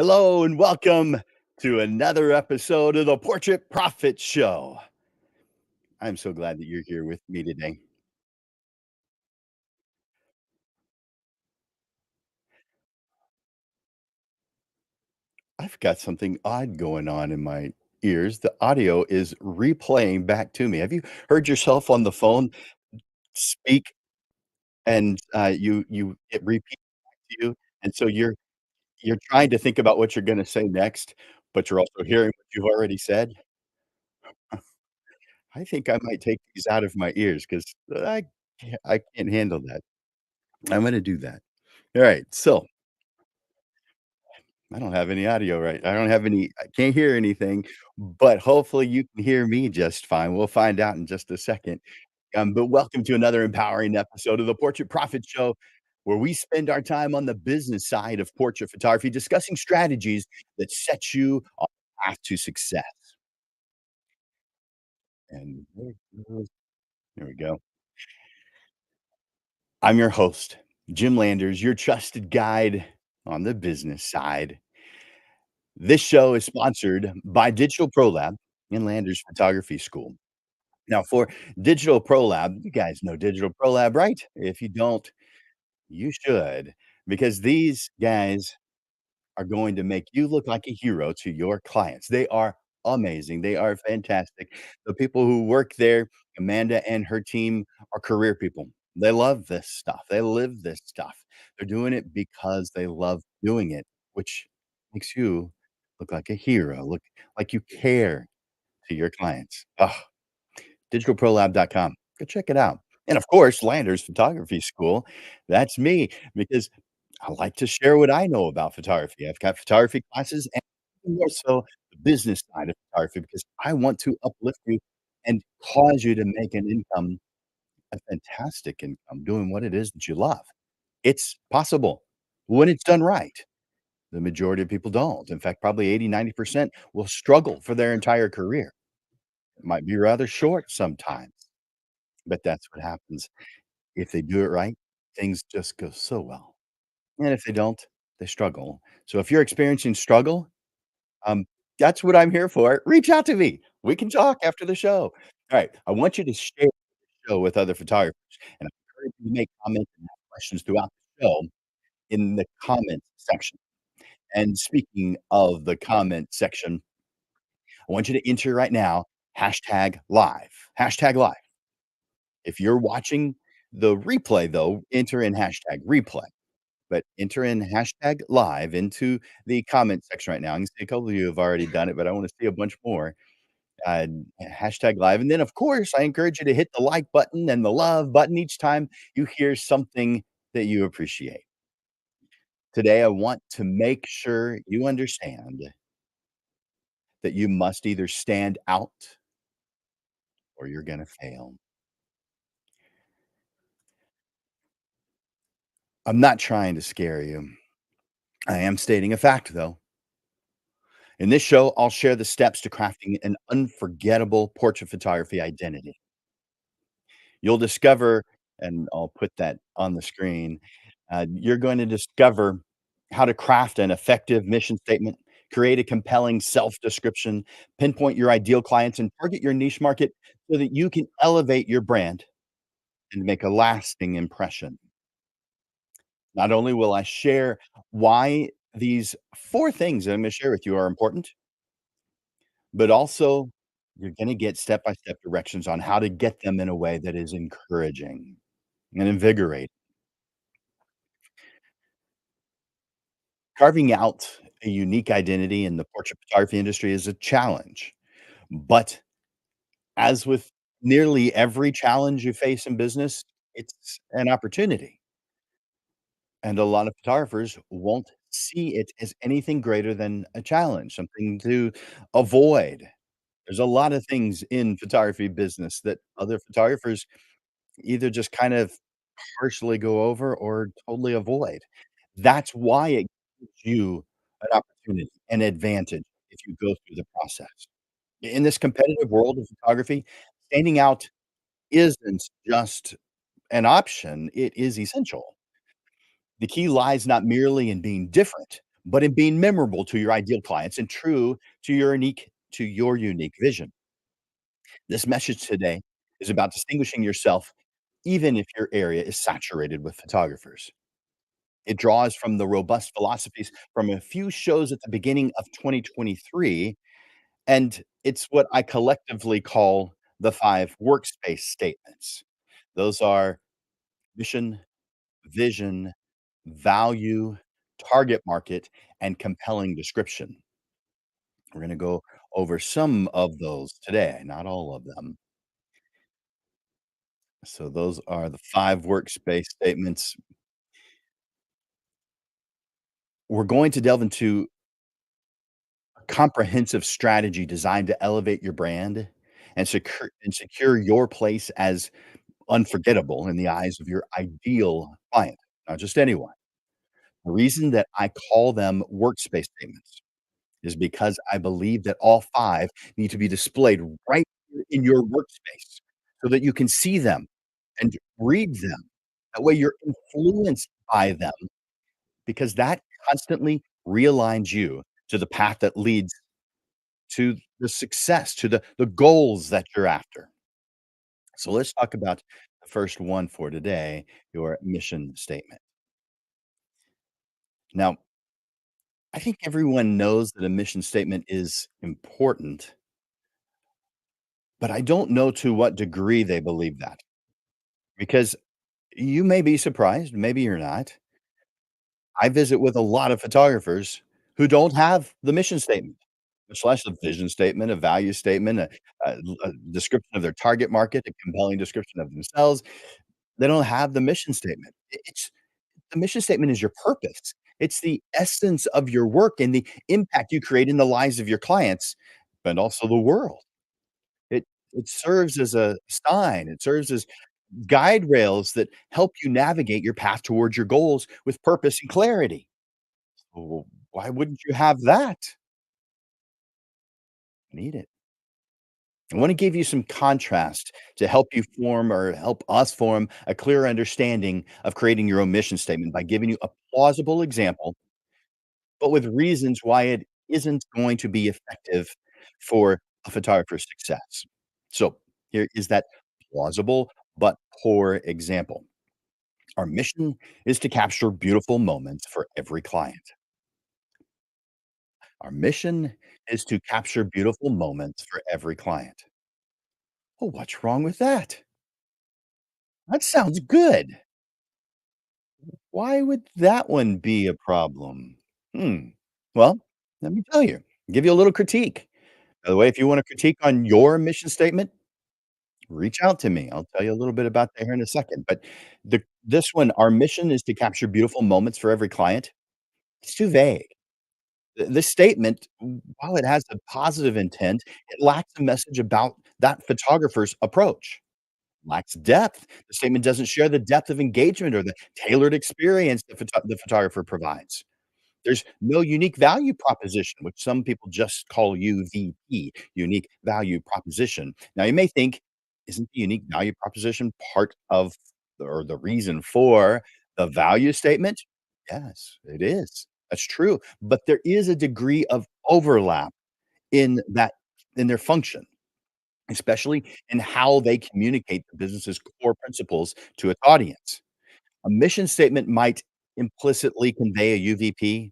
Hello and welcome to another episode of the Portrait Profit Show. I'm so glad that you're here with me today. I've got something odd going on in my ears. The audio is replaying back to me. Have you heard yourself on the phone speak and it repeats to you? And so you're trying to think about what you're going to say next, but you're also hearing what you've already said. I think I might take these out of my ears because I can't handle that. I'm going to do that. All right. So I don't have any audio right. I don't have any I can't hear anything, but hopefully you can hear me just fine. We'll find out in just a second. But welcome to another empowering episode of the Portrait Profit Show, where we spend our time on the business side of portrait photography, discussing strategies that set you on the path to success. And there we go. I'm your host, Jim Landers, your trusted guide on the business side. This show is sponsored by Digital Pro Lab and Landers Photography School. Now, for Digital Pro Lab, you guys know Digital Pro Lab, right? If you don't, you should, because these guys are going to make you look like a hero to your clients. They are amazing. They are fantastic. The people who work there, Amanda and her team, are career people. They love this stuff. They live this stuff. They're doing it because they love doing it, which makes you look like a hero, look like you care to your clients. Oh, digitalprolab.com. Go check it out. And of course, Landers Photography School. That's me because I like to share what I know about photography. I've got photography classes and even more so the business side of photography because I want to uplift you and cause you to make an income, a fantastic income doing what it is that you love. It's possible when it's done right. The majority of people don't. In fact, probably 80, 90% will struggle for their entire career. It might be rather short sometimes, but that's what happens. If they do it right, things just go so well. And if they don't, they struggle. So if you're experiencing struggle, um, that's what I'm here for. Reach out to me. We can talk after the show. All right. I want you to share the show with other photographers. And I encourage you to make comments and have questions throughout the show in the comments section. And speaking of the comment section, I want you to enter right now hashtag live. Hashtag live. If you're watching the replay, though, enter in hashtag replay. But enter in hashtag live into the comment section right now. I can see a couple of you have already done it, but I want to see a bunch more. Uh, Hashtag live. And then, of course, I encourage you to hit the like button and the love button each time you hear something that you appreciate. Today, I want to make sure you understand that you must either stand out or you're going to fail. I'm not trying to scare you. I am stating a fact, though. In this show, I'll share the steps to crafting an unforgettable portrait photography identity. You'll discover, and I'll put that on the screen, you're going to discover how to craft an effective mission statement, create a compelling self description, pinpoint your ideal clients, and target your niche market so that you can elevate your brand and make a lasting impression. Not only will I share why these four things that I'm going to share with you are important, but also you're gonna get step-by-step directions on how to get them in a way that is encouraging and invigorating. Carving out a unique identity in the portrait photography industry is a challenge, but as with nearly every challenge you face in business, it's an opportunity, and a lot of photographers won't see it as anything greater than a challenge, something to avoid. There's a lot of things in photography business that other photographers either just kind of partially go over or totally avoid. That's why it gives you an opportunity, an advantage if you go through the process. In this competitive world of photography, standing out isn't just an option, it is essential. The key lies not merely in being different, but in being memorable to your ideal clients and true to your unique vision. This message today is about distinguishing yourself even if your area is saturated with photographers. It draws from the robust philosophies from a few shows at the beginning of 2023, and it's what I collectively call the 5 workspace statements. Those are mission, vision, value, target market, and compelling description. We're gonna go over some of those today, not all of them. So those are the 5 workspace statements. We're going to delve into a comprehensive strategy designed to elevate your brand and secure your place as unforgettable in the eyes of your ideal client, not just anyone. The reason that I call them workspace statements is because I believe that all 5 need to be displayed right here in your workspace so that you can see them and read them. That way you're influenced by them because that constantly realigns you to the path that leads to the success, to the goals that you're after. So let's talk about the first one for today, your mission statement. Now, I think everyone knows that a mission statement is important, but I don't know to what degree they believe that. Because you may be surprised, maybe you're not. I visit with a lot of photographers who don't have the mission statement, much less a vision statement, a value statement, a description of their target market, a compelling description of themselves. They don't have the mission statement. It's the mission statement is your purpose. It's the essence of your work and the impact you create in the lives of your clients, but also the world. It serves as a sign. It serves as guide rails that help you navigate your path towards your goals with purpose and clarity. Well, why wouldn't you have that? Need it. I want to give you some contrast to help you form or help us form a clear understanding of creating your own mission statement by giving you a plausible example, but with reasons why it isn't going to be effective for a photographer's success. So here is that plausible but poor example. Our mission is to capture beautiful moments for every client. Our mission is to capture beautiful moments for every client. Oh, what's wrong with that? That sounds good. Why would that one be a problem? Hmm. Well, let me tell you, give you a little critique. By the way, if you want a critique on your mission statement, reach out to me. I'll tell you a little bit about that here in a second. But this one, our mission is to capture beautiful moments for every client. It's too vague. This statement, while it has a positive intent, it lacks a message about that photographer's approach. Lacks depth. The statement doesn't share the depth of engagement or the tailored experience the photographer provides. There's no unique value proposition, which some people just call UVP, unique value proposition. Now, you may think, isn't the unique value proposition part of or the reason for the value statement? Yes, it is. That's true. But there is a degree of overlap in that in their function, especially in how they communicate the business's core principles to its audience. A mission statement might implicitly convey a UVP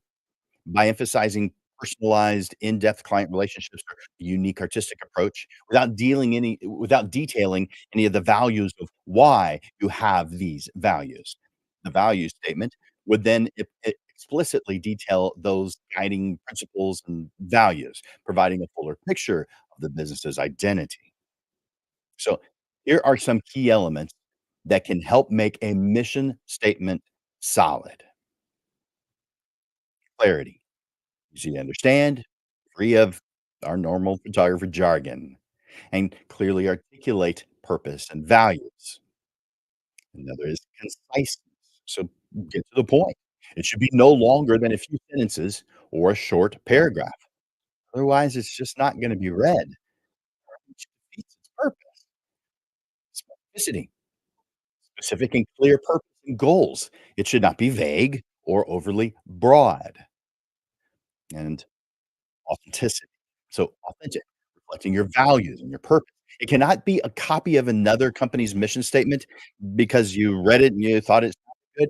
by emphasizing personalized, in-depth client relationships or unique artistic approach without detailing any of the values of why you have these values. The value statement would then explicitly detail those guiding principles and values, providing a fuller picture of the business's identity. So, here are some key elements that can help make a mission statement solid. Clarity. Easy to understand, free of our normal photographer jargon, and clearly articulate purpose and values. Another is conciseness. So get to the point. It should be no longer than a few sentences or a short paragraph. Otherwise, it's just not going to be read. Which defeats its purpose. Specificity, specific and clear purpose and goals. It should not be vague or overly broad. and authenticity. So authentic, reflecting your values and your purpose. It cannot be a copy of another company's mission statement because you read it and you thought it sounded good.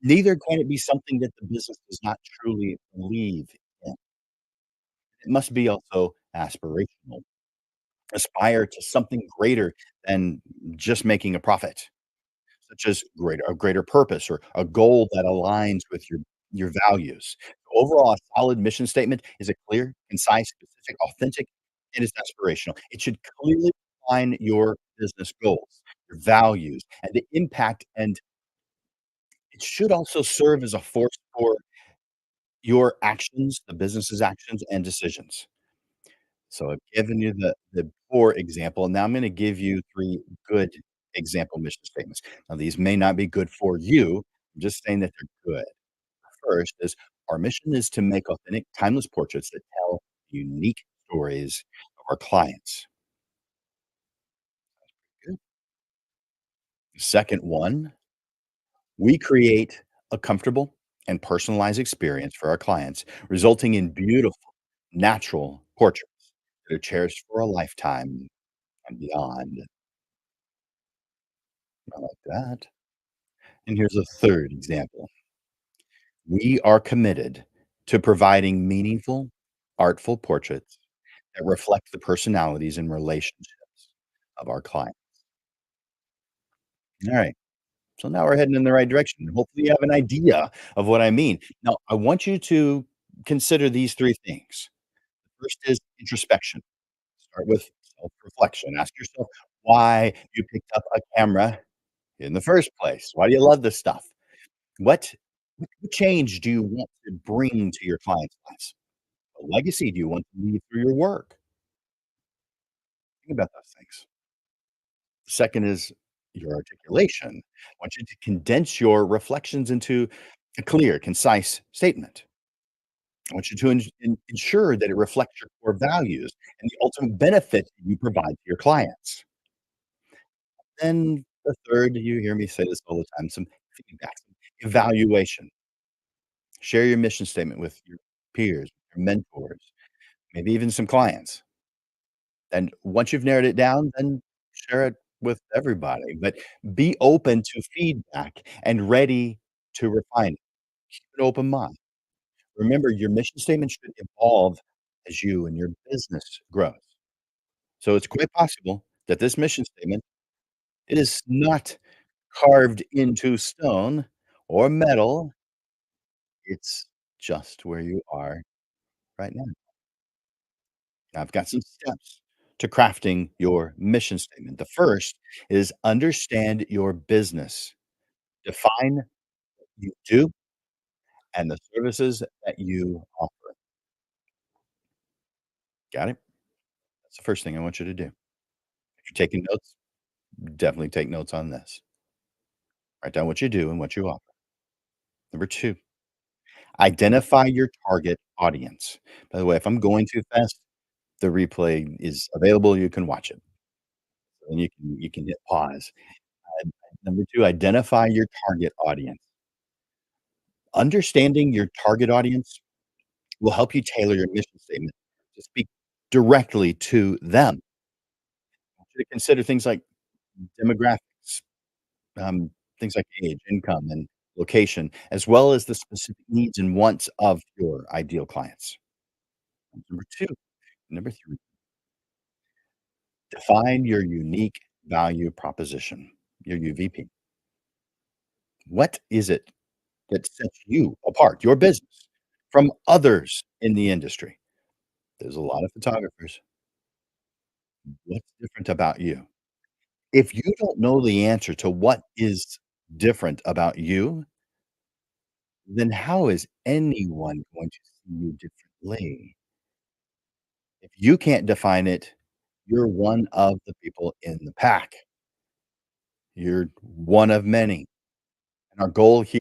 Neither can it be something that the business does not truly believe in. It must be also aspirational. Aspire to something greater than just making a profit, such as greater purpose or a goal that aligns with your values. Overall, a solid mission statement is a clear, concise, specific, authentic, and it's aspirational. It should clearly define your business goals, your values, and the impact, and it should also serve as a force for your actions, the business's actions and decisions. So I've given you the poor example. Now I'm gonna give you 3 good example mission statements. Now these may not be good for you. I'm just saying that they're good. First is our mission is to make authentic, timeless portraits that tell unique stories of our clients. Good. Second one, we create a comfortable and personalized experience for our clients, resulting in beautiful, natural portraits that are cherished for a lifetime and beyond. I like that. And here's a third example. We are committed to providing meaningful, artful portraits that reflect the personalities and relationships of our clients. All right. So now we're heading in the right direction. Hopefully, you have an idea of what I mean. Now, I want you to consider these 3 things. First is introspection. Start with self reflection. Ask yourself why you picked up a camera in the first place. Why do you love this stuff? What what change do you want to bring to your clients' lives? What legacy do you want to leave through your work? Think about those things. Second is your articulation. I want you to condense your reflections into a clear, concise statement. I want you to ensure that it reflects your core values and the ultimate benefit you provide to your clients. Then the third, you hear me say this all the time, some feedback, some evaluation. Share your mission statement with your peers, your mentors, maybe even some clients. And once you've narrowed it down, then share it with everybody, but be open to feedback and ready to refine it. Keep an open mind. Remember, your mission statement should evolve as you and your business grows. So it's quite possible that this mission statement is not carved into stone or metal. It's just where you are right now. Now, I've got some steps to crafting your mission statement. The first is understand your business. Define what you do and the services that you offer. Got it? That's the first thing I want you to do. If you're taking notes, definitely take notes on this. Write down what you do and what you offer. Number 2, identify your target audience. By the way, if I'm going too fast, the replay is available. You can watch it, and you can hit pause. Uh, Number 2, identify your target audience. Understanding your target audience will help you tailor your mission statement to speak directly to them. I want you to consider things like demographics, um, things like age, income, and location, as well as the specific needs and wants of your ideal clients. Number 2. Number 3, define your unique value proposition, your UVP. What is it that sets you apart, your business, from others in the industry? There's a lot of photographers. What's different about you? If you don't know the answer to what is different about you, then how is anyone going to see you differently? If you can't define it, you're one of the people in the pack. You're one of many. And our goal here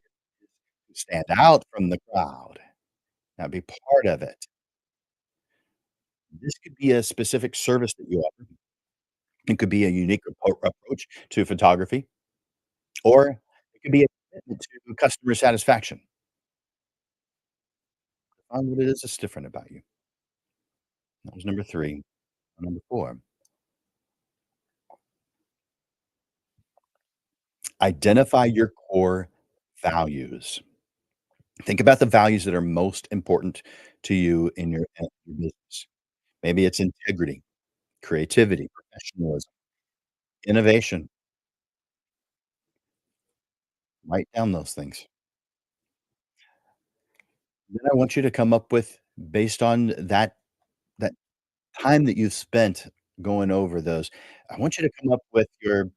is to stand out from the crowd, now be part of it. This could be a specific service that you offer. It could be a unique approach to photography, or it could be a commitment to customer satisfaction. Find what it is that's different about you. That was number 3. Number 4, identify your core values. Think about the values that are most important to you in your business. Maybe it's integrity, creativity, professionalism, innovation. Write down those things. Then I want you to come up with based on that time that you've spent going over those, I want you to come up with your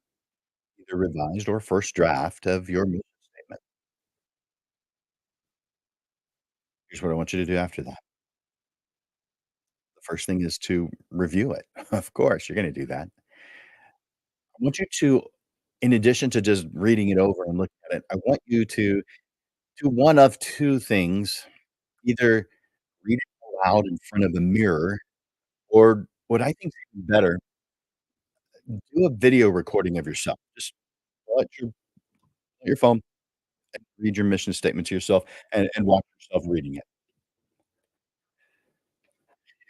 either revised or first draft of your mission statement. Here's what I want you to do after that. The first thing is to review it. Of course, you're gonna do that. I want you to in addition to just reading it over and looking at it, I want you to do one of 2 things. Either read it aloud in front of a mirror, or what I think is even better, do a video recording of yourself. Just pull out your phone and read your mission statement to yourself and watch yourself reading it.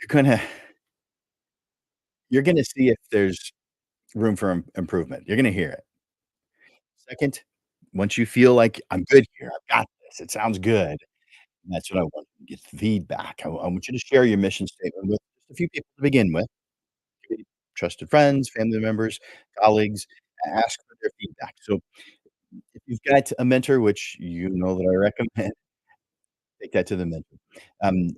You're gonna you're gonna see if there's room for improvement. You're gonna hear it. Second, once you feel like, "I'm good here, I've got this, it sounds good," that's what I want you to get feedback. I want you to share your mission statement with just a few people to begin with, maybe trusted friends, family members, colleagues, ask for their feedback. So, if you've got a mentor, which you know that I recommend, take that to the mentor. Um,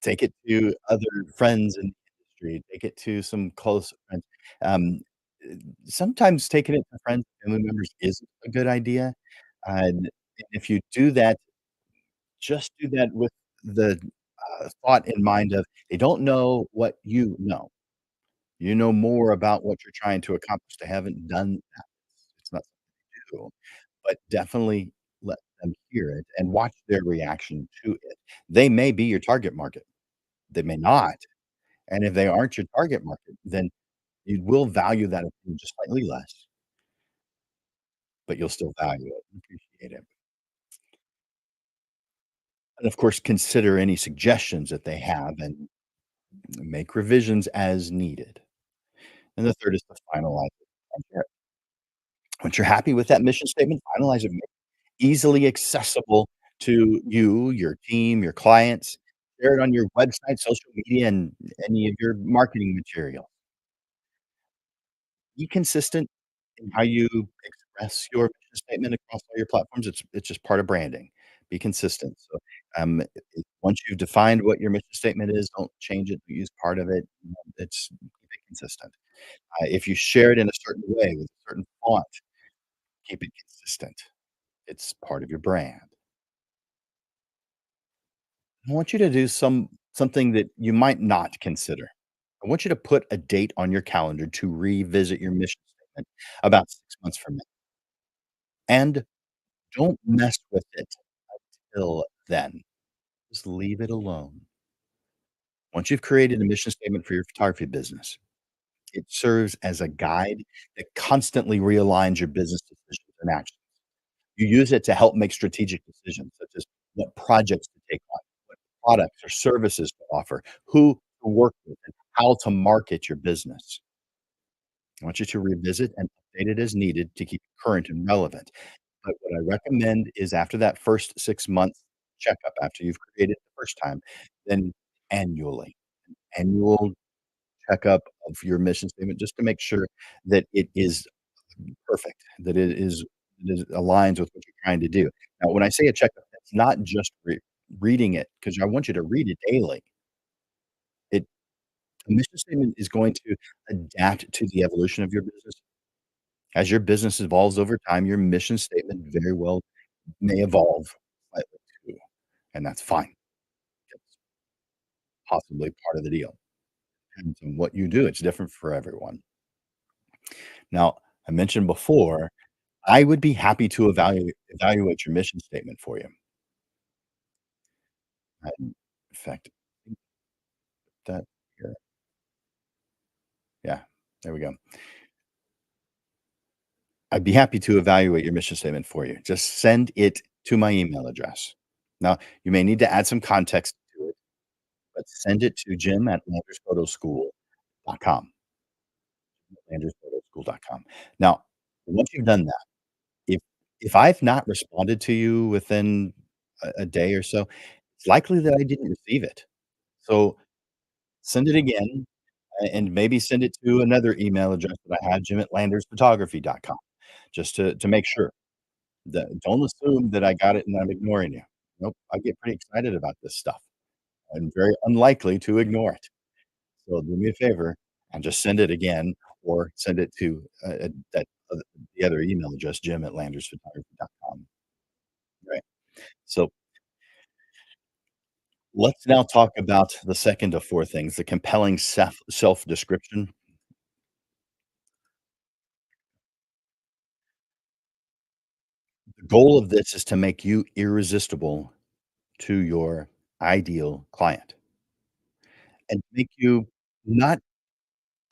Take it to other friends in the industry, take it to some close friends. Um, eh, Sometimes taking it to friends, family members isn't a good idea, and if you do that, just do that with the, thought in mind of they don't know what you know. You know more about what you're trying to accomplish. They haven't done that. It's not something new, but definitely let them hear it and watch their reaction to it. They may be your target market. They may not, and if they aren't your target market, then you will value that opinion just slightly less, but you'll still value it and appreciate it. And of course, consider any suggestions that they have and make revisions as needed. And the third is to finalize it. Once you're happy with that mission statement, finalize it, make it easily accessible to you, your team, your clients. Share it on your website, social media, and any of your marketing material. Be consistent in how you express your mission statement across all your platforms. It's just part of branding. Be consistent. So, once you've defined what your mission statement is, don't change it. Use part of it. It's keep it consistent. If you share it in a certain way with a certain font, keep it consistent. It's part of your brand. I want you to do something that you might not consider. I want you to put a date on your calendar to revisit your mission statement about 6 months from now, and don't mess with it till then. Just leave it alone. Once you've created a mission statement for your photography business, it serves as a guide that constantly realigns your business decisions and actions. You use it to help make strategic decisions, such as what projects to take on, what products or services to offer, who to work with, and how to market your business. I want you to revisit and update it as needed to keep it current and relevant. But what I recommend is after that first 6 months checkup, after you've created it the first time, then annually, annual checkup of your mission statement just to make sure that it is perfect, that it aligns with what you're trying to do. Now, when I say a checkup, that's not just reading it, because I want you to read it daily. It A mission statement is going to adapt to the evolution of your business. As your business evolves over time, your mission statement very well may evolve slightly too, and that's fine. It's possibly part of the deal. Depends on what you do, it's different for everyone. Now, I mentioned before, I would be happy to evaluate your mission statement for you. In fact, I think that here yeah, there we go. I'd be happy to evaluate your mission statement for you. Just send it to my email address. Now, you may need to add some context to it, but send it to jim@landersphotoschool.com, landersphotoschool.com. Now, once you've done that, if I've not responded to you within a day or so, it's likely that I didn't receive it. So, send it again, and maybe send it to another email address that I have, jim@landersphotography.com, just to make sure. Don't assume that I got it and I'm ignoring you. Nope, I get pretty excited about this stuff. I'm very unlikely to ignore it. So do me a favor and just send it again or send it to, that the other email address, jim@landersphotography.com. Right. So let's now talk about the second of 4 things, the compelling self-description. The goal of this is to make you irresistible to your ideal client and make you not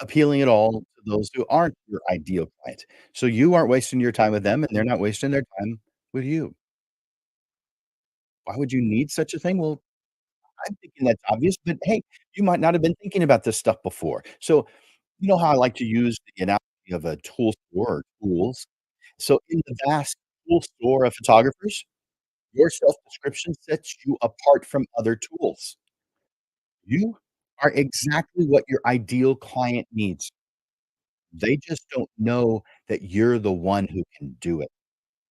appealing at all to those who aren't your ideal client. So you aren't wasting your time with them, and they're not wasting their time with you. Why would you need such a thing? Well, I'm thinking that's obvious, but hey, you might not have been thinking about this stuff before. So, you know how I like to use the analogy of a tool store or tools? So in the vast tool store of photographers, your self-description sets you apart from other tools. You are exactly what your ideal client needs. They just don't know that you're the one who can do it.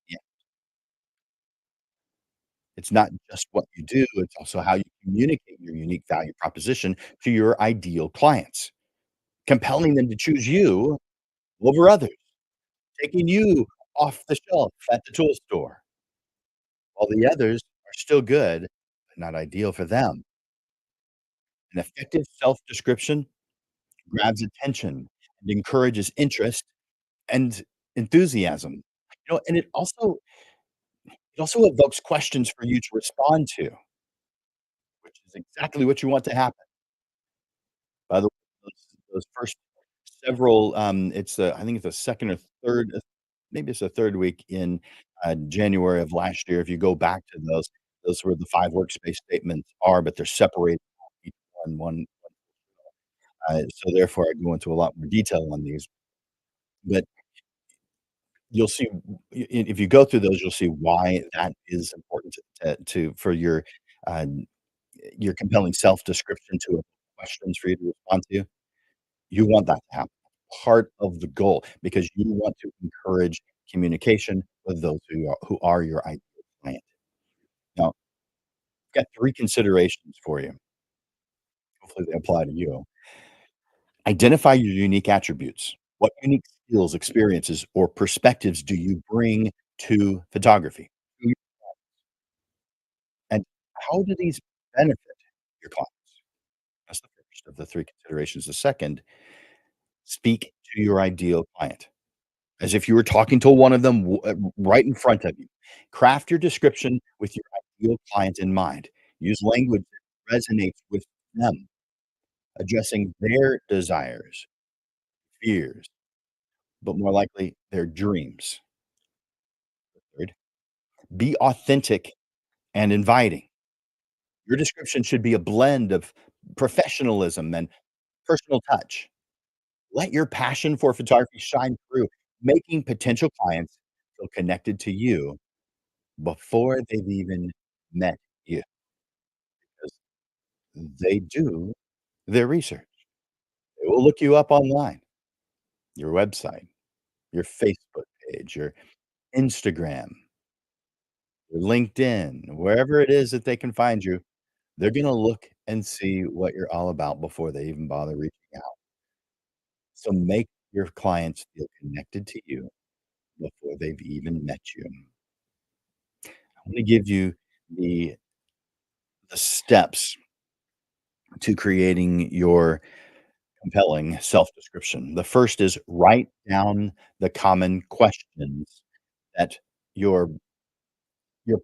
Yeah, it's not just what you do, it's also how you communicate your unique value proposition to your ideal clients, compelling them to choose you over others, taking you off the shelf at the tool store, while the others are still good, but not ideal for them. An effective self-description grabs attention and encourages interest and enthusiasm. And it also evokes questions for you to respond to, which is exactly what you want to happen. By the way, those first several, it's the I think it's the 2nd or 3rd, maybe it's the 3rd week in, January of last year. If you go back to those were the 5 workspace statements are, but they're separated each one, so therefore, I go into a lot more detail on these. But you'll see if you go through those, you'll see why that is important to for uh, your compelling self-description to questions for you to respond to. You want that to happen. Part of the goal, because you want to encourage communication with those who are your ideal client. Now, I've got 3 considerations for you. Hopefully, they apply to you. Identify your unique attributes. What unique skills, experiences, or perspectives do you bring to photography? Who And how do these benefit your clients? That's the first of the 3 considerations. The second, speak to your ideal client as if you were talking to one of them right in front of you. Craft your description with your ideal client in mind. Use language that resonates with them, addressing their desires, fears, but more likely their dreams. Third, be authentic and inviting. Your description should be a blend of professionalism and personal touch. Let your passion for photography shine through, making potential clients feel connected to you before they've even met you, 'cause they do their research. They will look you up online, your website, your Facebook page, your Instagram, your LinkedIn, wherever it is that they can find you, they're gonna look and see what you're all about before they even bother reaching out. So make your clients feel connected to you before they've even met you. I'm gonna give you the steps to creating your compelling self-description. The first is write down the common questions that your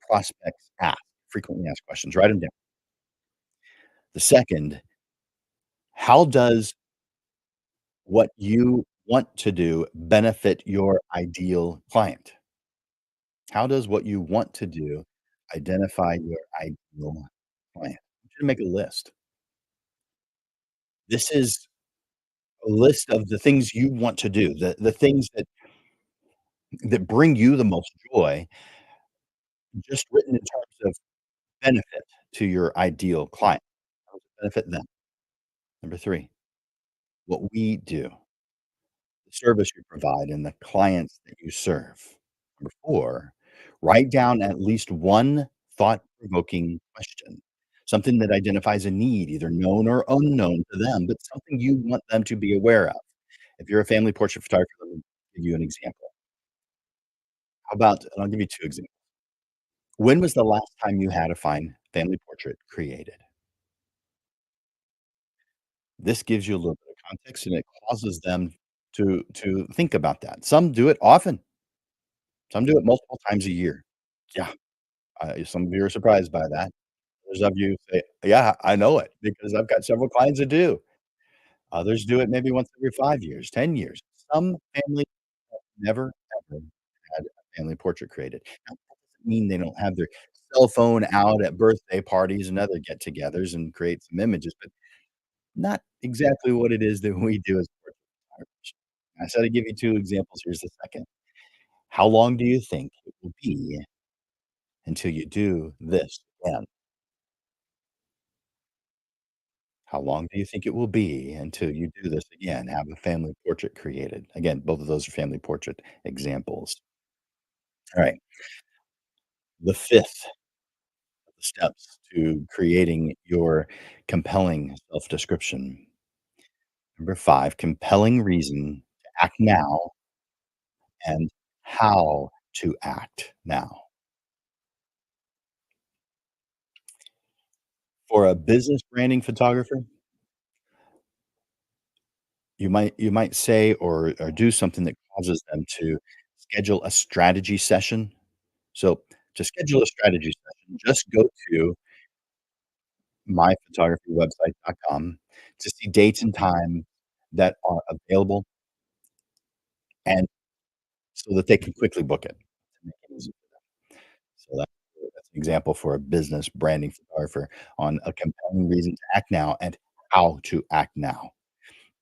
prospects ask, frequently asked questions, write them down. The second, how does what you want to do benefit your ideal client? How does what you want to do Identify your ideal client. I want you to make a list. This is a list of the things you want to do, the things that bring you the most joy, just written in terms of benefit to your ideal client. How does it benefit them? Number 3, what we do, the service you provide, and the clients that you serve. Number 4, write down at least one thought-provoking question, something that identifies a need, either known or unknown to them, but something you want them to be aware of. If you're a family portrait photographer, let me give you an example. How about and I'll give you 2 examples. When was the last time you had a fine family portrait created? This gives you a little bit of context, and it causes them to think about that. Some do it often, some do it multiple times a year. Yeah, some of you are surprised by that. Others of you say, "Yeah, I know it because I've got several clients that do." Others do it maybe once every 5 years, 10 years. Some families never, ever had a family portrait created. Now, that doesn't mean they don't have their cell phone out at birthday parties and other get-togethers and create some images, but not exactly what it is that we do as portrait photographers. I said I'd give you 2 examples. Here's the second. How long do you think it will be until you do this again? How long do you think it will be until you do this again, have a family portrait created? Again, both of those are family portrait examples. All right. The 5th of the steps to creating your compelling self-description. Number 5, compelling reason to act now and how to act now. For a business branding photographer, you might say or do something that causes them to schedule a strategy session. So, to schedule a strategy session, just go to myphotographywebsite.com to see dates and times that are available and so that they can quickly book it to make it easy for them. So that's an example for a business branding photographer on a compelling reason to act now and how to act now.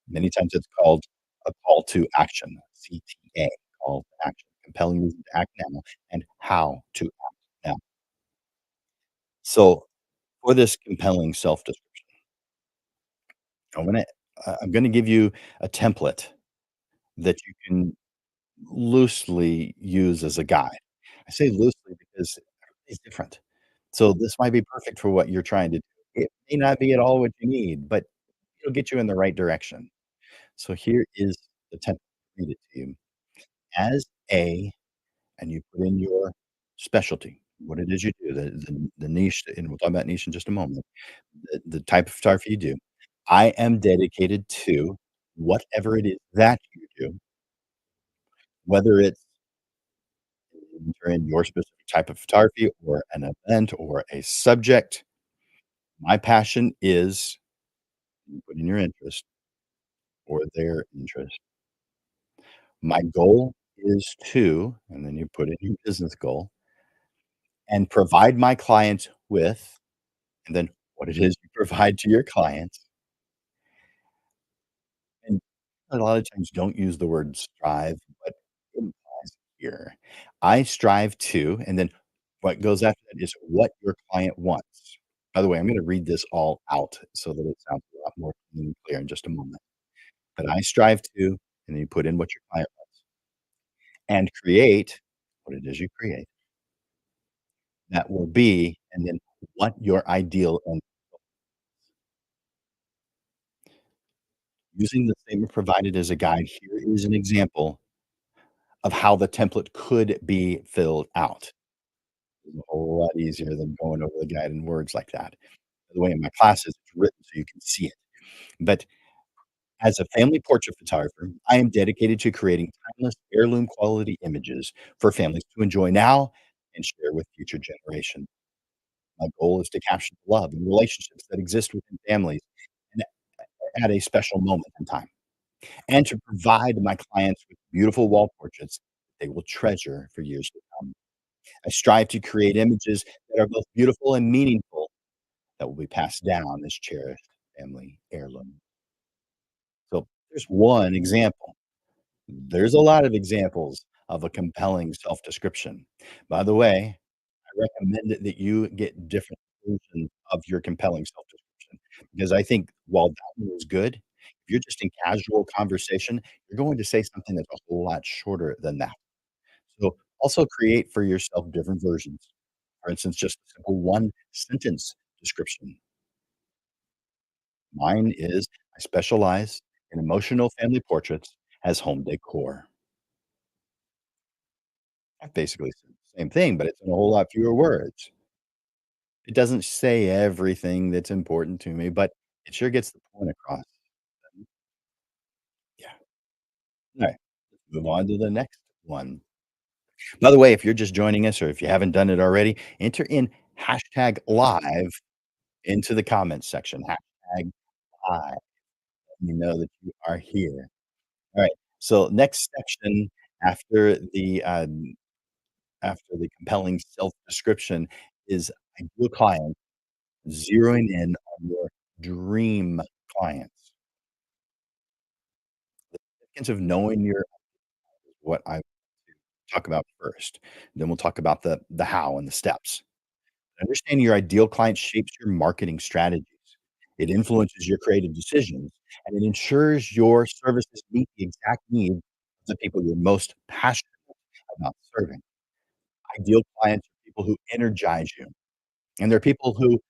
Many times it's called a call to action, CTA, call to action, compelling reason to act now and how to act now. So, for this compelling self-description, I'm gonna give you a template that you can loosely use as a guide. I say loosely because everybody's different. So, this might be perfect for what you're trying to do. It may not be at all what you need, but it'll get you in the right direction. So, here is the template. Read it to you. As a and you put in your specialty, what it is you do, the niche, and we'll talk about niche in just a moment, the type of photography you do. I am dedicated to whatever it is that you do, whether it's in your specific type of photography or an event or a subject. My passion is you put in your interest or their interest. My goal is to, and then you put in your business goal, and provide my clients with, and then what it is you provide to your clients. And a lot of times don't use the word strive, but it implies here. I strive to, and then what goes after that is what your client wants. By the way, I'm gonna read this all out so that it sounds a lot more clean and clear in just a moment. But I strive to, and then you put in what your client wants, and create what it is you create that will be, and then what your ideal and using the statement provided as a guide, here is an example of how the template could be filled out. It's a whole lot easier than going over the guide in words like that. By the way, in my classes, it's written so you can see it. But as a family portrait photographer, I am dedicated to creating timeless, heirloom quality images for families to enjoy now and share with future generations. My goal is to capture the love and relationships that exist within families and at a special moment in time, and to provide my clients with beautiful wall portraits they will treasure for years to come. I strive to create images that are both beautiful and meaningful that will be passed down as cherished family heirloom. So there's one example. There's a lot of examples of a compelling self-description. By the way, I recommend that you get different versions of your compelling self-description because I think while that one is good, if you're just in casual conversation, you're going to say something that's a whole lot shorter than that. So also create for yourself different versions. For instance, just a simple one sentence description. Mine is I specialize in emotional family portraits as home decor. I basically said the same thing, but it's in a whole lot fewer words. It doesn't say everything that's important to me, but it sure gets the point across. Yeah. Alright, let's move on to the next one. By the way, if you're just joining us or if you haven't done it already, enter in hashtag live into the comments section. Hashtag live. Let me know that you are here. Alright, so next section after the compelling self-description is ideal client, zeroing in on your dream clients. The significance of knowing your what I talk about first, then we'll talk about the how and the steps. Understanding your ideal client shapes your marketing strategies. It influences your creative decisions, and it ensures your services meet the exact needs of the people you're most passionate about serving. Ideal clients are people who energize you, and they're people who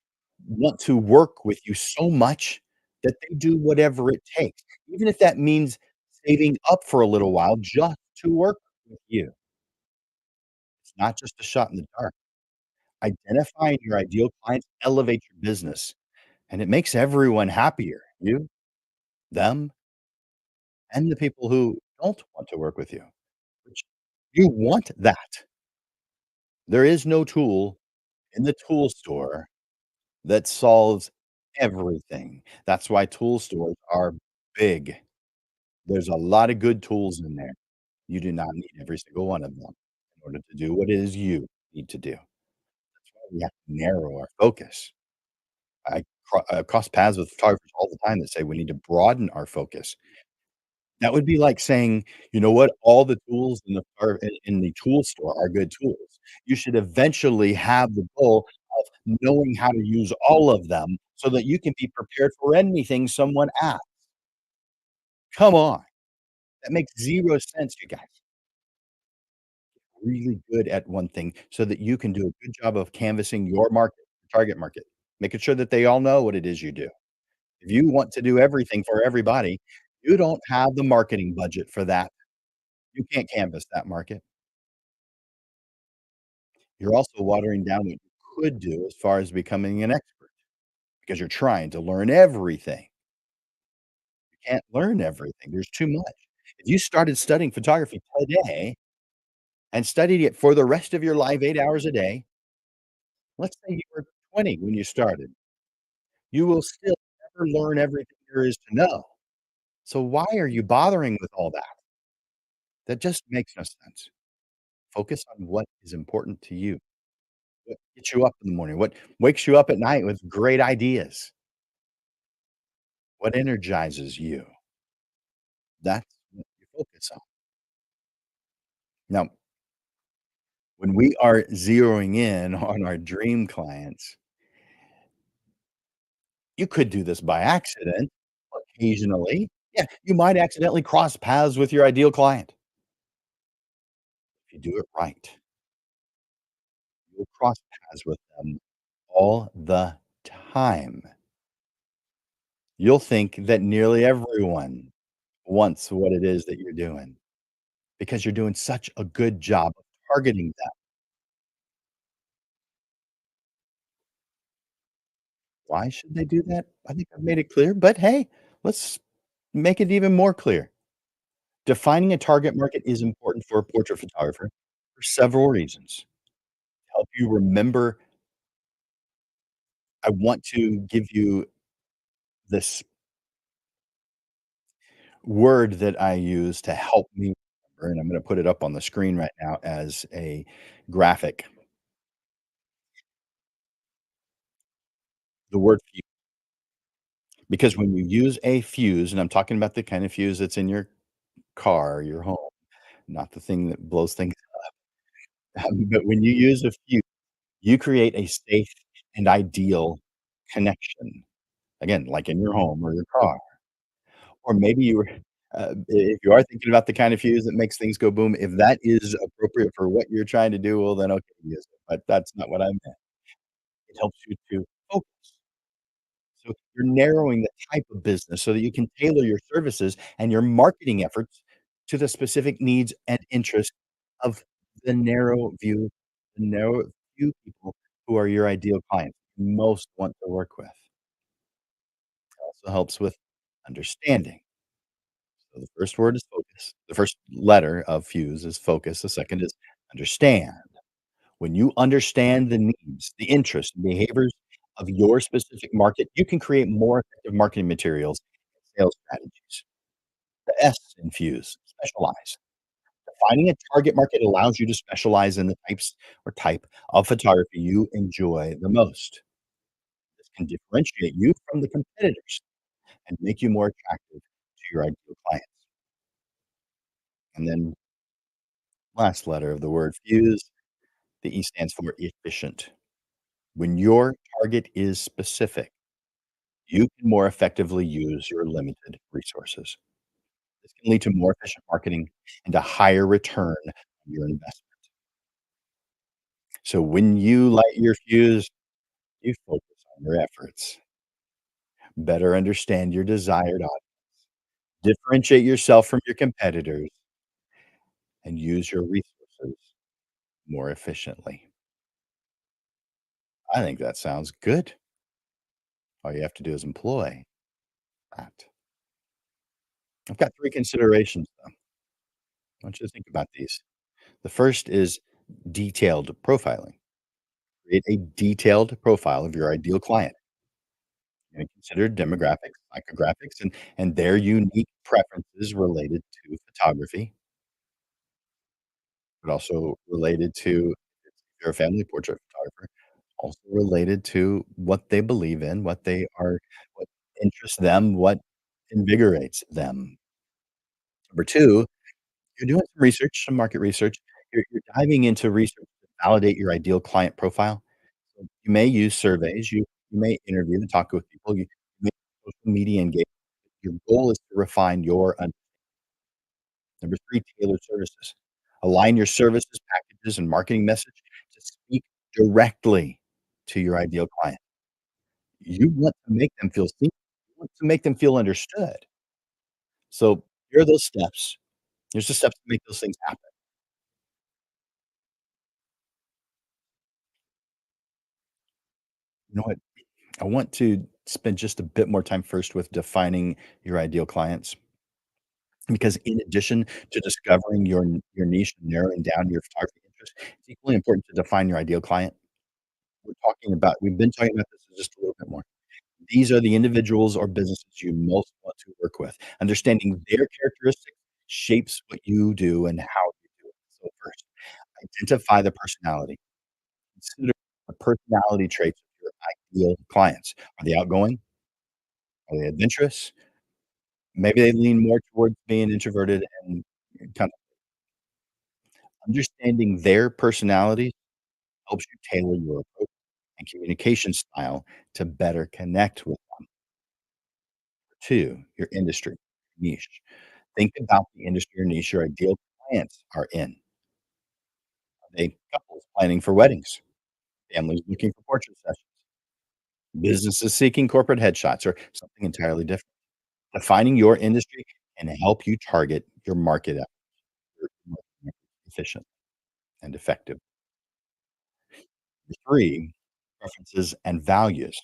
want to work with you so much that they do whatever it takes, even if that means saving up for a little while just to work with you. It's not just a shot in the dark. Identifying your ideal clients elevates your business, and it makes everyone happier, you, them, and the people who don't want to work with you, which you want that. There is no tool in the tool store that solves everything. That's why tool stores are big. There's a lot of good tools in there. You do not need every single one of them in order to do what it is you need to do. That's why we have to narrow our focus. I cross paths with photographers all the time that say we need to broaden our focus. That would be like saying, "You know what? All the tools in the in the tool store are good tools." You should eventually have the goal of knowing how to use all of them so that you can be prepared for anything someone asks. Come on. That makes 0 sense, you guys. Really good at one thing so that you can do a good job of canvassing your market, target market, making sure that they all know what it is you do. If you want to do everything for everybody, you don't have the marketing budget for that. You can't canvass that market. You're also watering down what you could do as far as becoming an expert because you're trying to learn everything. You can't learn everything. There's too much. If you started studying photography today and studied it for the rest of your life 8 hours a day, let's say you were 20 when you started, you will still never learn everything there is to know. So why are you bothering with all that? That just makes no sense. Focus on what is important to you. What gets you up in the morning? What wakes you up at night with great ideas? What energizes you? That's what you focus on. Now, when we are zeroing in on our dream clients, you could do this by accident occasionally. Yeah, you might accidentally cross paths with your ideal client. If you do it right, you'll cross paths with them all the time. You'll think that nearly everyone wants what it is that you're doing because you're doing such a good job of targeting them. Why should they do that? I think I've made it clear, but hey, let's make it even more clear. Defining a target market is important for a portrait photographer for several reasons. Help you remember, I want to give you this word that I use to help me and I'm gonna put it up on the screen right now as a graphic. The word fuse, because when you use a fuse, and I'm talking about the kind of fuse that's in your car, your home, not the thing that blows things up, but when you use a fuse, you create a safe and ideal connection. Again, like in your home or your car. Or maybe you were if you are thinking about the kind of fuse that makes things go boom, if that is appropriate for what you're trying to do, well, then okay, use it, but that's not what I meant. It helps you to focus. So you're narrowing the type of business so that you can tailor your services and your marketing efforts to the specific needs and interests of the narrow few people who are your ideal clients, you most want to work with. Also helps with understanding. So the first word is focus. The first letter of fuse is focus. The second is understand. When you understand the needs, the interests, and behaviors of your specific market, you can create more effective marketing materials and sales strategies. The S in fuse, specialize. Defining a target market allows you to specialize in the types or type of photography you enjoy the most. This can differentiate you from the competitors and make you more attractive to your ideal clients. And then last letter of the word fuse, the E stands for efficient. When your target is specific, you can more effectively use your limited resources. This can lead to more efficient marketing and a higher return on your investment. So when you light your fuse, you focus on your efforts, better understand your desired audience, differentiate yourself from your competitors, and use your resources more efficiently. I think that sounds good. All you have to do is employ that. I've got 3 considerations, though. I want you to think about these. The first is detailed profiling. Create a detailed profile of your ideal client and consider demographics, psychographics, and their unique preferences related to photography, but also related to if you're a family portrait photographer, also related to what they believe in, what interests them, what invigorates them. Number 2, you're doing some research, some market research. You're diving into research to validate your ideal client profile. So you may use surveys, you may interview and talk with people, you may social media engagement. Your goal is to refine your number 3, tailored services. Align your services, packages, and marketing message to speak directly to your ideal client. You want to make them feel seen, you want to make them feel understood. So here are those steps. Here's the steps to make those things happen. You know what? I want to spend just a bit more time first with defining your ideal clients, because in addition to discovering your niche and narrowing down your photography interest, it's equally important to define your ideal client. We've been talking about this just a little bit more. These are the individuals or businesses you most want to work with. Understanding their characteristics shapes what you do and how you do it. So first, identify the personality. Consider the personality traits of your ideal clients. Are they outgoing? Are they adventurous? Maybe they lean more towards being introverted and kind of understanding their personalities helps you tailor your approach and communication style to better connect with them. 2, your industry niche. Think about the industry or niche your ideal clients are in. Are they couples planning for weddings, families looking for portrait sessions, businesses seeking corporate headshots, or something entirely different? Defining your industry can help you target your market efficient and effective. 3, preferences and values.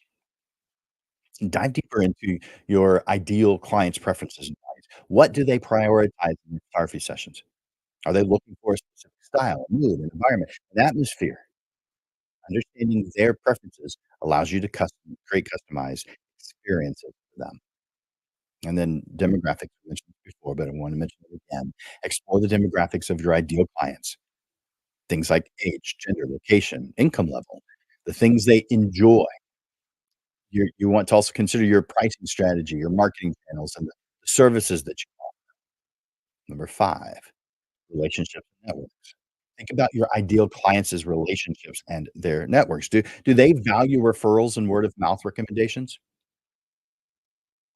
Dive deeper into your ideal client's preferences and values. What do they prioritize in your photography sessions? Are they looking for a specific style, mood, an environment, an atmosphere? Understanding their preferences allows you to create customized experiences for them. And then demographics, I mentioned before, but I wanna mention it again. Explore the demographics of your ideal clients. Things like age, gender, location, income level, the things they enjoy. You want to also consider your pricing strategy, your marketing channels, and the services that you offer. Number 5, relationships and networks. Think about your ideal clients' relationships and their networks. Do they value referrals and word of mouth recommendations?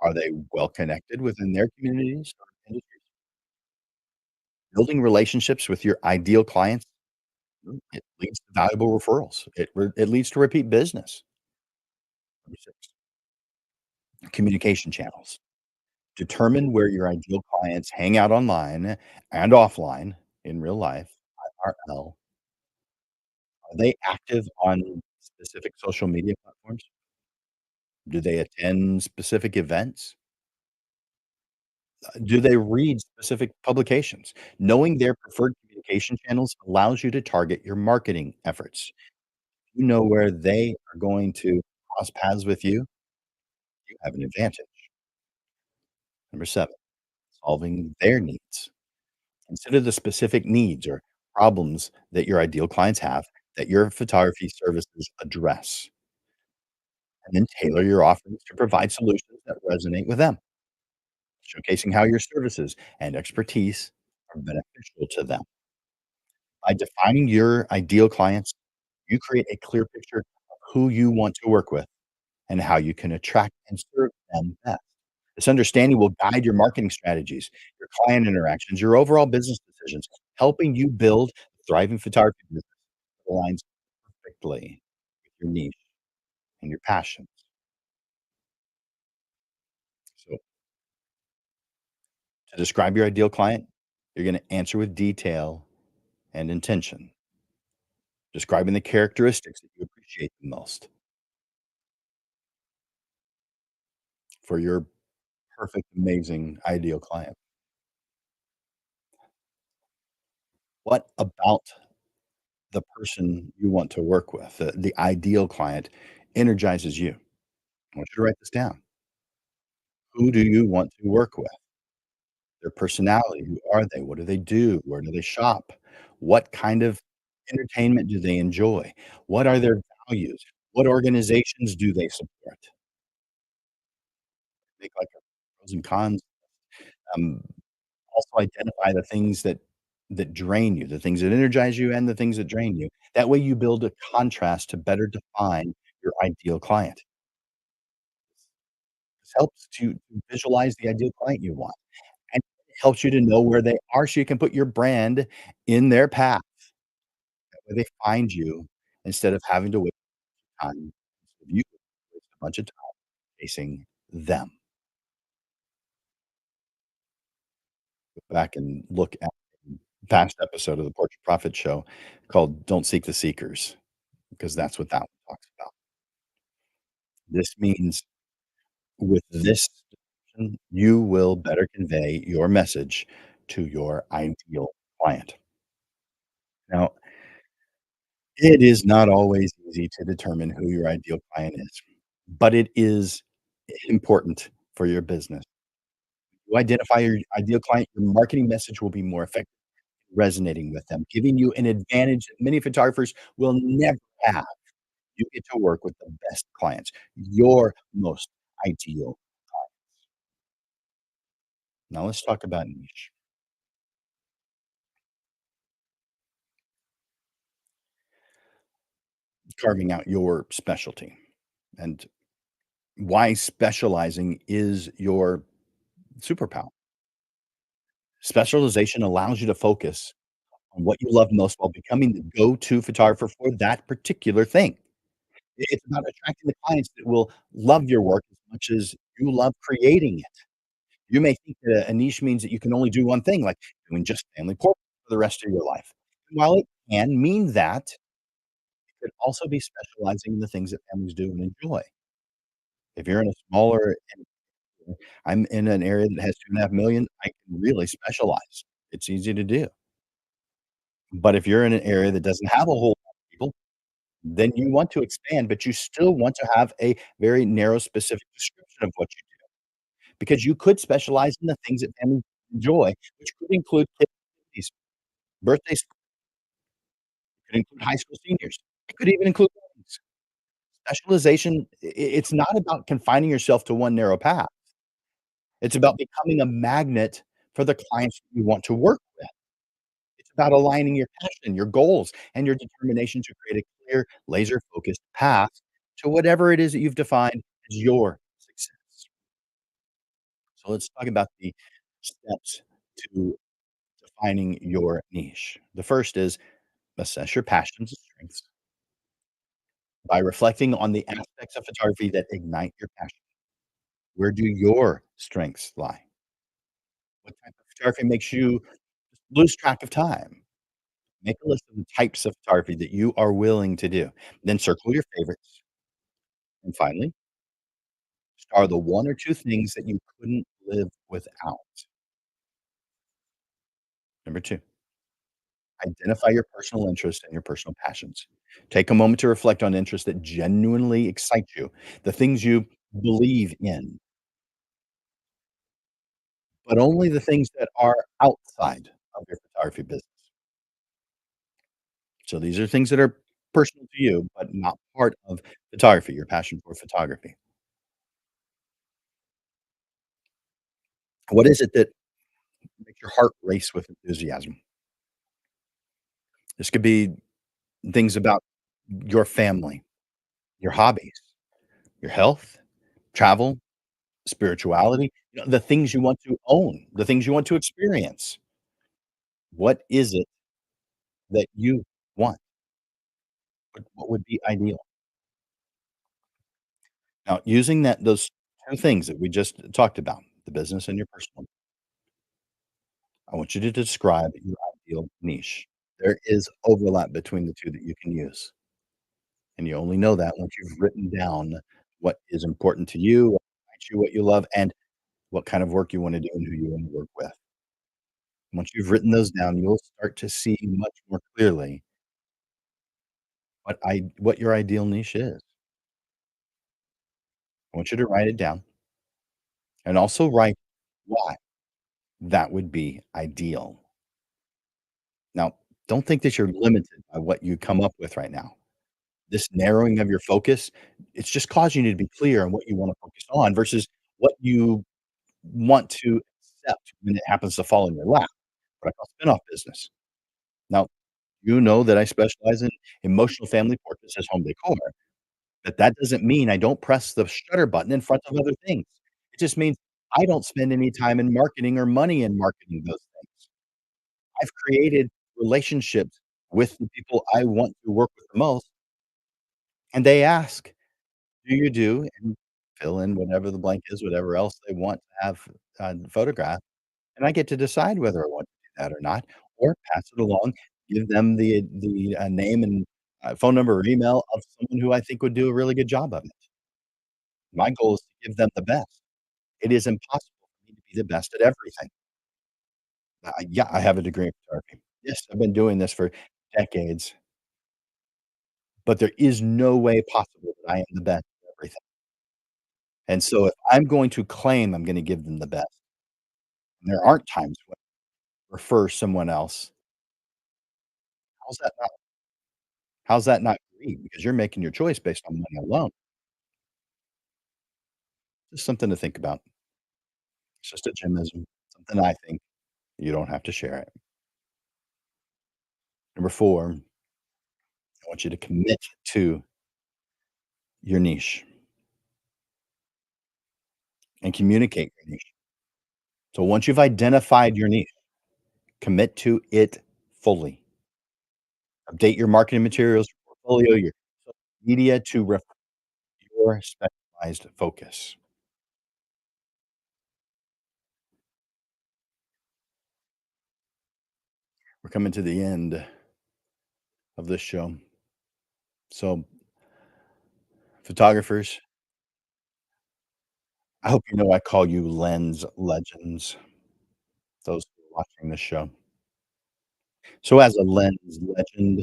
Are they well connected within their communities or industries? Building relationships with your ideal clients, it leads to valuable referrals. It leads to repeat business. Number 6, communication channels. Determine where your ideal clients hang out online and offline in real life, IRL. Are they active on specific social media platforms? Do they attend specific events? Do they read specific publications? Knowing their preferred communication channels allows you to target your marketing efforts. You know where they are going to cross paths with you, you have an advantage. Number 7, solving their needs. Consider the specific needs or problems that your ideal clients have that your photography services address, and then tailor your offerings to provide solutions that resonate with them, showcasing how your services and expertise are beneficial to them. By defining your ideal clients, you create a clear picture of who you want to work with and how you can attract and serve them best. This understanding will guide your marketing strategies, your client interactions, your overall business decisions, helping you build a thriving photography business that aligns perfectly with your niche and your passions. So, to describe your ideal client, you're going to answer with detail and intention, describing the characteristics that you appreciate the most for your perfect, amazing, ideal client. What about the person you want to work with, the ideal client, energizes you? I want you to write this down. Who do you want to work with? Their personality, who are they? What do they do? Where do they shop? What kind of entertainment do they enjoy? What are their values? What organizations do they support? Make like a pros and cons. Um, Also identify the things that drain you, the things that energize you and the things that drain you. That way you build a contrast to better define your ideal client. This helps to visualize the ideal client you want, and it helps you to know where they are so you can put your brand in their path, where they find you instead of having to waste time. Instead of you waste a bunch of time chasing them. Go back and look at a past episode of the Portrait Profit Show called "Don't Seek the Seekers," because that's what that one talks about. This means with this description, you will better convey your message to your ideal client. Now, it is not always easy to determine who your ideal client is, but it is important for your business. You identify your ideal client, your marketing message will be more effective resonating with them, giving you an advantage that many photographers will never have. You get to work with the best clients, your most ideal. Now let's talk about niche. Carving out your specialty and why specializing is your superpower. Specialization allows you to focus on what you love most while becoming the go-to photographer for that particular thing. It's about attracting the clients that will love your work as much as you love creating it. You may think that a niche means that you can only do one thing, like doing just family portraits for the rest of your life. While it can mean that, it could also be specializing in the things that families do and enjoy. If you're in a smaller I'm in an area that has 2.5 million, I can really specialize. It's easy to do. But if you're in an area that doesn't have a whole lot of people, then you want to expand, but you still want to have a very narrow, specific description of what you do because you could specialize in the things that families enjoy, which could include kids' activities, birthdays, could include high school seniors. It could even include weddings. Specialization, it's not about confining yourself to one narrow path. It's about becoming a magnet for the clients that you want to work with. It's about aligning your passion, your goals, and your determination to create a clear, laser-focused path to whatever it is that you've defined as your success. So let's talk about the steps to defining your niche. The first is assess your passions and strengths by reflecting on the aspects of photography that ignite your passion. Where do your strengths lie? What type of photography makes you lose track of time? Make a list of the types of photography that you are willing to do. Then circle your favorites. And finally, are the 1 or 2 things that you couldn't live without. Number 2, identify your personal interests and your personal passions. Take a moment to reflect on interests that genuinely excite you, the things you believe in, but only the things that are outside of your photography business. So these are things that are personal to you, but not part of photography, your passion for photography. What is it that makes your heart race with enthusiasm? This could be things about your family, your hobbies, your health, travel, spirituality, the things you want to own, the things you want to experience. What is it that you want? What would be ideal? Now, using those 2 things that we just talked about, the business and your personal, I want you to describe your ideal niche. There is overlap between the 2 that you can use, and you only know that once you've written down what is important to you, what excites you, what you love, and what kind of work you wanna do and who you wanna work with. Once you've written those down, you'll start to see much more clearly what your ideal niche is. I want you to write it down and also write why that would be ideal. Now, don't think that you're limited by what you come up with right now. This narrowing of your focus, it's just causing you to be clear on what you wanna focus on versus what you want to accept when it happens to fall in your lap, what I call spin-off business. Now, you know that I specialize in emotional family portraits as home decor, but that doesn't mean I don't press the shutter button in front of other things. It just means I don't spend any time in marketing or money in marketing those things. I've created relationships with the people I want to work with the most, and they ask, "Do you do?" and fill in whatever the blank is, whatever else they want to have, photographed, and I get to decide whether I want to do that or not, or pass it along, give them the name and, phone number or email of someone who I think would do a really good job of it. My goal is to give them the best. It is impossible for me to be the best at everything. Yeah, I have a degree in photography. Yes, I've been doing this for decades, but there is no way possible that I am the best at everything. And so if I'm going to claim I'm gonna give them the best, and there aren't times when I prefer someone else, how's that not how's that not great? Because you're making your choice based on money alone. Just something to think about. It's just a Jimism, something I think. You don't have to share it. Number 4, I want you to commit to your niche and communicate your niche. So once you've identified your niche, commit to it fully. Update your marketing materials, your portfolio, your social media to reflect your specialized focus. We're coming to the end of this show. So, photographers, I hope you know I call you lens legends, those who are watching this show. So, as a lens legend,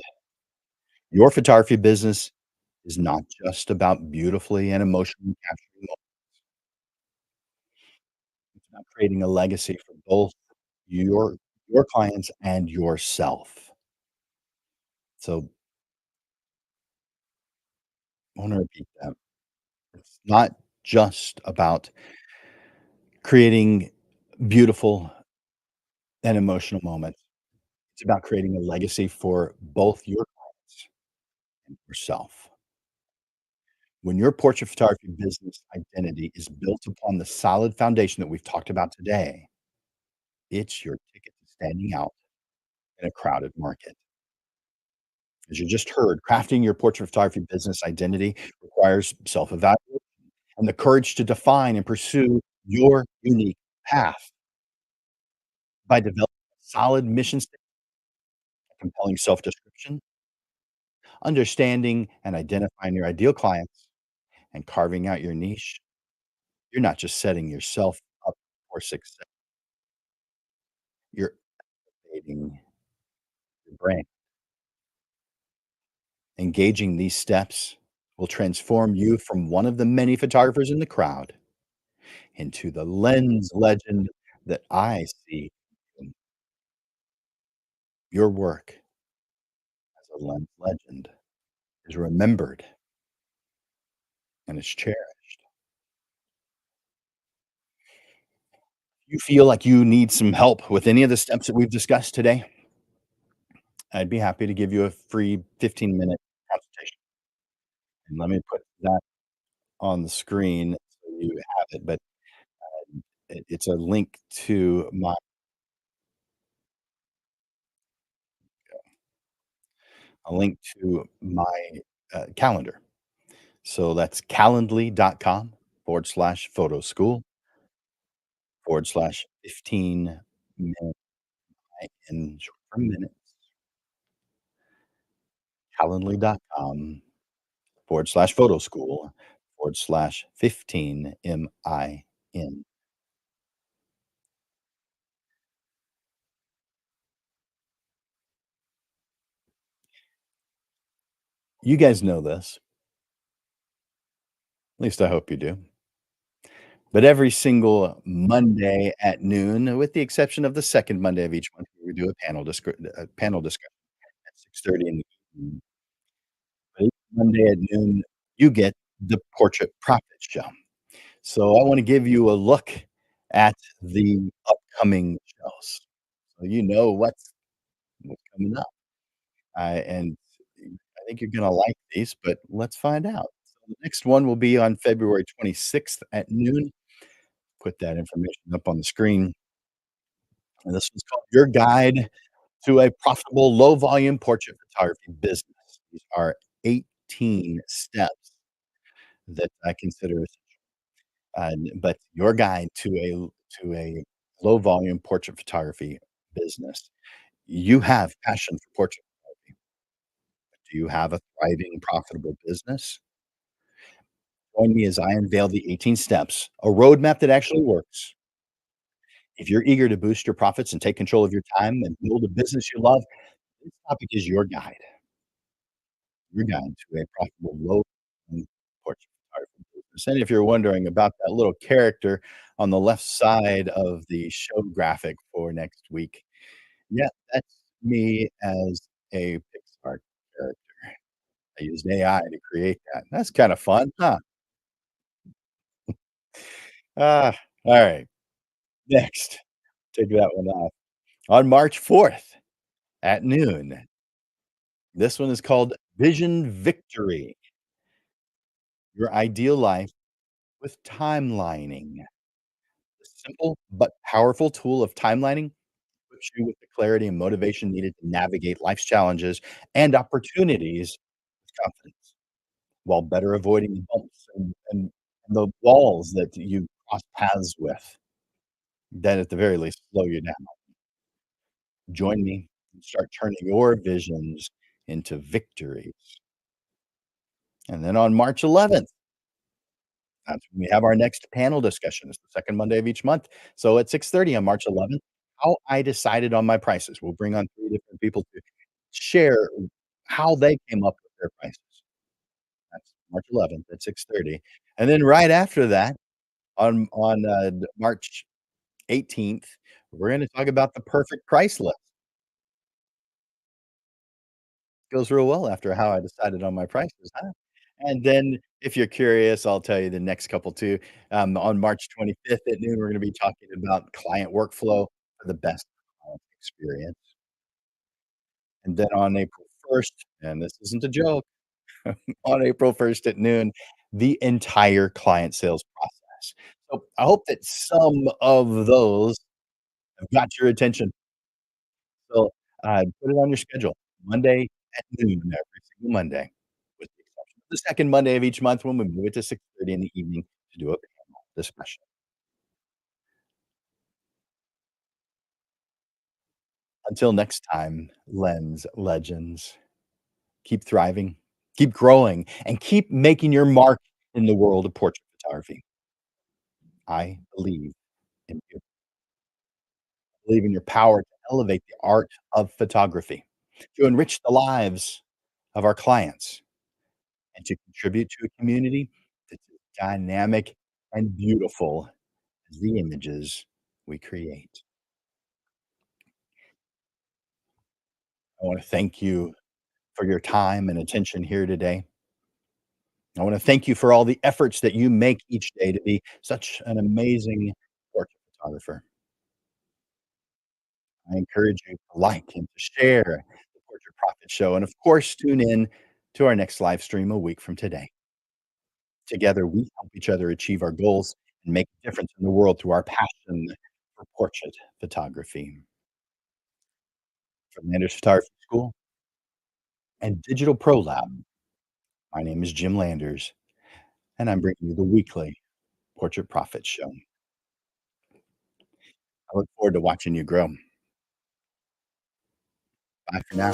your photography business is not just about beautifully and emotionally capturing moments. about creating a legacy for both your your clients and yourself. So, I wanna repeat that. It's not just about creating beautiful and emotional moments. It's about creating a legacy for both your clients and yourself. When your portrait photography business identity is built upon the solid foundation that we've talked about today, it's your ticket to standing out in a crowded market. As you just heard, crafting your portrait photography business identity requires self evaluation and the courage to define and pursue your unique path. By developing a solid mission statement, compelling self description, understanding and identifying your ideal clients, and carving out your niche, you're not just setting yourself up for success, you're elevating your brain. Engaging these steps will transform you from one of the many photographers in the crowd into the lens legend that I see in your work as a lens legend is remembered and is cherished. You feel like you need some help with any of the steps that we've discussed today, I'd be happy to give you a free 15-minute consultation. And let me put that on the screen so you have it, but it's a link to my calendar. So that's calendly.com/photoschool /15 minute in short for minute, calendly.com /photoschool /15 MIN. You guys know this, at least I hope you do. But every single Monday at noon, with the exception of the 2nd Monday of each month, we do a panel discussion at 6:30 in the evening. But each Monday at noon, you get the Portrait Profit Show. So I wanna give you a look at the upcoming shows, so you know what's coming up. And I think you're gonna like these, but let's find out. So the next one will be on February 26th at noon. Put that information up on the screen, and this one's called Your Guide to a Profitable Low Volume Portrait Photography Business. These are 18 steps that I consider but your guide to a low volume portrait photography business. You have passion for portrait photography. Do you have a thriving, profitable business? Join me as I unveil the 18 steps, a roadmap that actually works. If you're eager to boost your profits and take control of your time and build a business you love, this topic is your guide to a profitable low volume portrait photography business. And if you're wondering about that little character on the left side of the show graphic for next week, yeah, that's me as a Pixar character. I used AI to create that. That's kinda fun, huh? Ah, alright. Next, take that one off. On March 4th at noon, this one is called Vision Victory, Your Ideal Life with Timelining. The simple but powerful tool of timelining equips you with the clarity and motivation needed to navigate life's challenges and opportunities with confidence, while better avoiding the bumps and the walls that you cross paths with, that at the very least slow you down. Join me and start turning your visions into victories. And then on March 11th, that's when we have our next panel discussion. It's the 2nd Monday of each month. So at 6:30 on March 11th, how I decided on my prices. We'll bring on 3 different people to share how they came up with their prices. That's March 11th at 6:30. And then right after that, on March 18th, we're gonna talk about the perfect price list. Goes real well after how I decided on my prices, huh? And then if you're curious, I'll tell you the next couple too. On March 25th at noon, we're gonna be talking about client workflow for the best client experience. And then on April 1st, and this isn't a joke, on April 1st at noon, the entire client sales process. So I hope that some of those have got your attention. So, put it on your schedule, Monday at noon every single Monday, with the exception of the 2nd Monday of each month when we move it to 6:30 in the evening to do a panel discussion. Until next time, Lens Legends, keep thriving, keep growing, and keep making your mark in the world of portrait photography. I in you. Believe in your power to elevate the art of photography, to enrich the lives of our clients, and to contribute to a community that's as dynamic and beautiful as the images we create. I wanna thank you for your time and attention here today. I wanna thank you for all the efforts that you make each day to be such an amazing portrait photographer. I encourage you to like and to share the Portrait Profit Show, and of course, tune in to our next live stream a week from today. Together, we help each other achieve our goals and make a difference in the world through our passion for portrait photography. From Landers Photography School and Digital Pro Lab, my name is Jim Landers, and I'm bringing you the weekly Portrait Profit Show. I look forward to watching you grow. Bye for now.